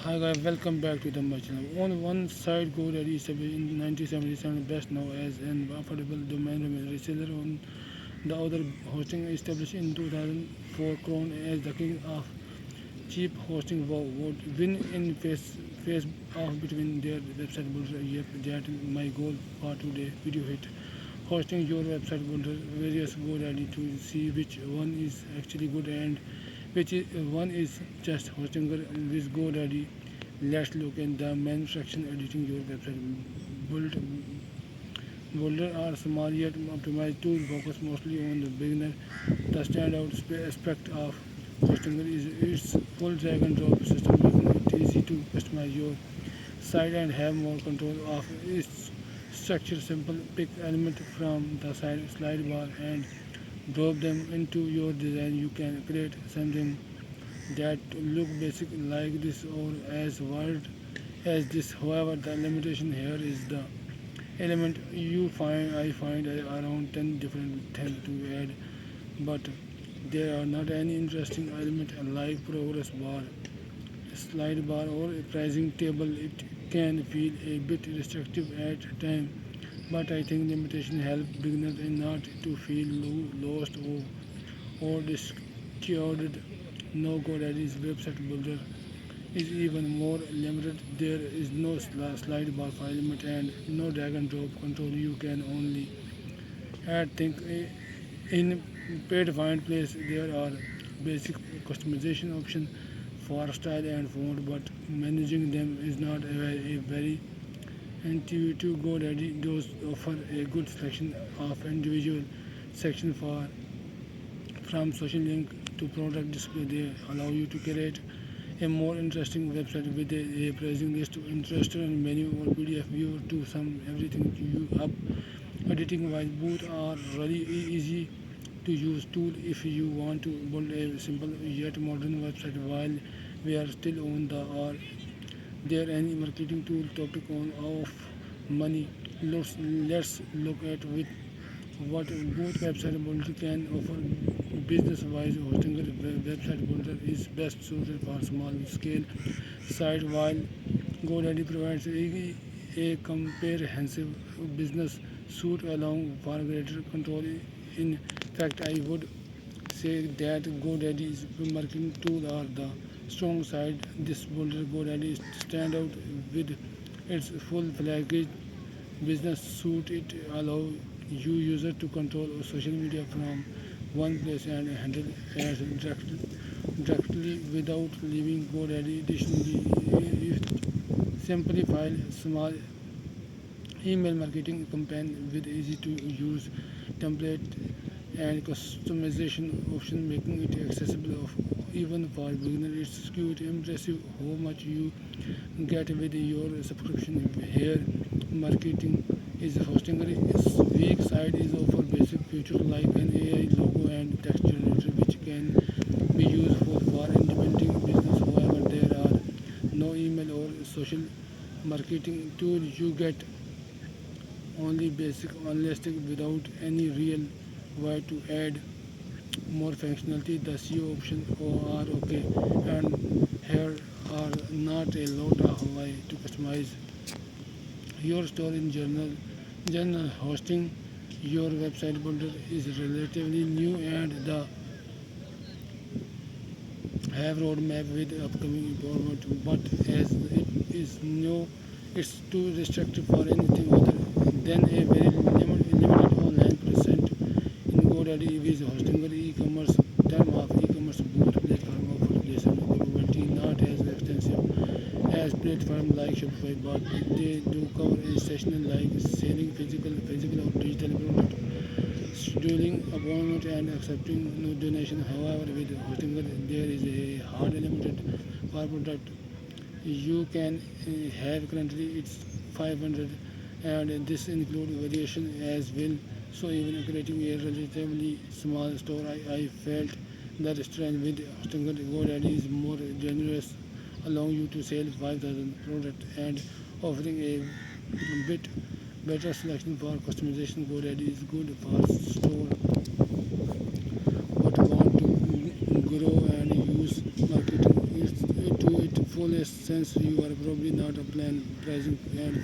Hi guys, welcome back to the my channel. On one side, GoDaddy is in 1977 best known as an affordable domain reseller. On the other, hosting established in 2004 crowned as the king of cheap hosting would win in face off between their website builder. Yep, that my goal for today video hit. Hosting your website builder various GoDaddy to see which one is actually good and one is just hosting with GoDaddy. Let's look at the main section editing your website. Build Builder are small yet optimized tools focus mostly on the beginner. The standout aspect of hosting is its full drag and drop system, making it easy to customize your site and have more control of its structure. Simple pick element from the side slide bar and drop them into your design. You can create something that look basic like this or as wild as this. However, the limitation here is the element you find. I find around 10 different things to add, but there are not any interesting element like progress bar, slide bar, or a pricing table. It can feel a bit restrictive at times, but I think limitation help beginners in not to feel lost or discarded. No GoDaddy's website builder is even more limited. There is no slide bar for element and no drag and drop control. You can only add things in predefined place. There are basic customization options for style and font, but managing them is not a very intuitive. GoDaddy does offer a good selection of individual sections for from social link to product display. They allow you to create a more interesting website with a pricing list, interested and menu or PDF viewer to sum everything you up. Editing wise, both are really easy to use tool if you want to build a simple yet modern website while we are still on the are there any marketing tool topic on of money. Let's look at with what both website builder can offer. Business wise, hosting a website builder is best suited for small scale site while GoDaddy provides a comprehensive business suite along for greater control. In fact, I would say that GoDaddy's marketing tool are the strong side. This builder GoDaddy stand out with its full-fledged business suite. It allows you user to control social media from one place and handle ads directly without leaving GoDaddy. Additionally, it simplified small email marketing campaign with easy to use template and customization option, making it accessible of even for beginners. It's quite impressive how much you get with your subscription. Here marketing is hosting its weak side is offer basic features like an AI logo and text generator which can be useful for independent business. However, there are no email or social marketing tool. You get only basic holistic without any real way to add more functionality. The SEO options are okay, and here are not a lot of way to customize your store in general hosting. Your website builder is relatively new and the have roadmap with upcoming improvement, but as it is new, it's too restrictive for anything other than a very limited online presence. In GoDaddy is hosting an e-commerce term of e-commerce boot platform offers lesson capability, not as extensive as platforms like Shopify, but they do cover a section like selling physical or digital product, scheduling appointment and accepting no donation. However, with hosting there is a hard element for product you can have currently it's 500 and this includes variation as well. So even creating a relatively small store, I felt that strange with hosting GoDaddy is more generous, allowing you to sell 5,000 products and offering a bit better selection for customization. GoDaddy is good for store but want to grow and use marketing to it fullest sense. You are probably not a plan pricing and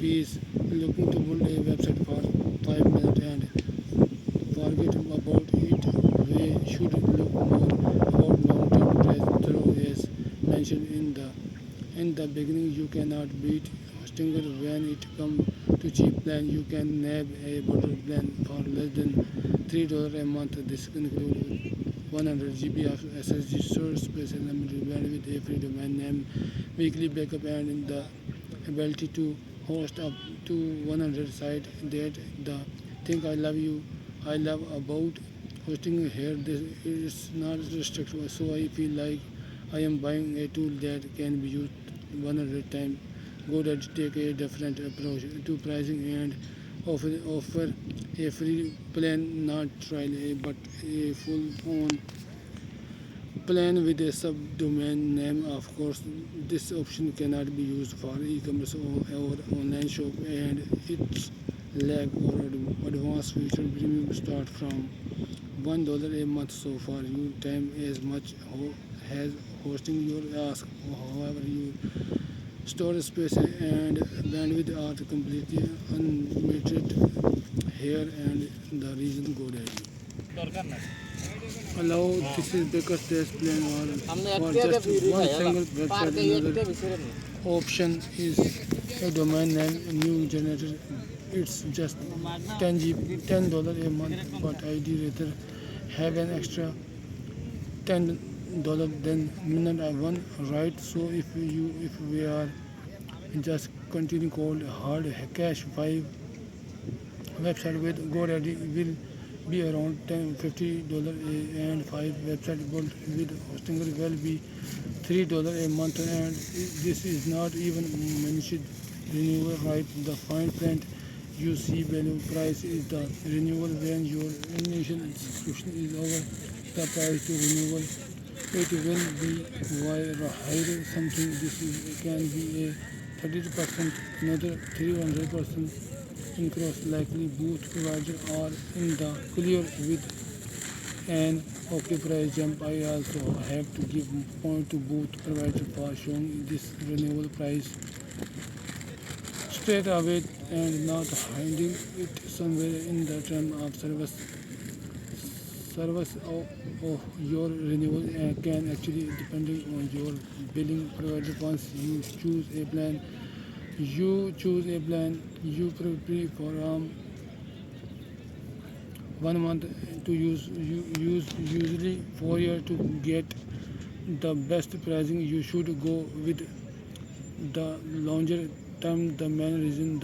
fees looking to build a website for 5 minutes and forget about it. We should look more about long-term price through as mentioned in the beginning. You cannot beat Stinger when it comes to cheap plan. You can nab a better plan for less than $3 a month. This includes 100 GB of SSD storage space, unlimited bandwidth, a free domain name, weekly backup, and the ability to host up to 100 sites. That the thing I love about hosting here. This is not restrictive, so I feel like I am buying a tool that can be used 100 times. GoDaddy take a different approach to pricing and offer a free plan, not trial, but a full-on plan with a subdomain name. Of course, this option cannot be used for e-commerce or online shop, and its lack or advanced feature premium start from $1 a month. So far, you time as much as hosting your ask. However, you storage space and bandwidth are completely unlimited here, and the reason GoDaddy allow this is because this plan or for just one single website. Another option is a domain name new generator. It's just $10 a month, but I'd rather have an extra $10 than minute one, right? So if we are just continue cold hard cash 5 website with GoDaddy will be around $50 and 5 website built with hosting will be $3 a month, and this is not even mentioned renewal, right? The fine print you see value price is the renewal. When your initial subscription is over, the price to renewal it will be higher something. Can be a 30%, another 300% increase. Likely both providers are in the clear with an okay price jump. I also have to give point to both providers for showing this renewal price straight away and not hiding it somewhere in the term of service of your renewal can actually depending on your billing provider. Once you choose a plan you prepare for 1 month to use usually 4 years to get the best pricing. You should go with the longer term. The main reason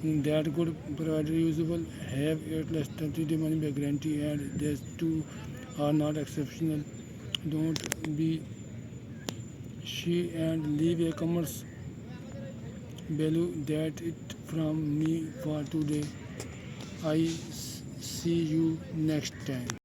in that good provider usually have at least 30-day money back guarantee, and these two are not exceptional. Don't be shy and leave a commerce value. That it from me for today. I see you next time.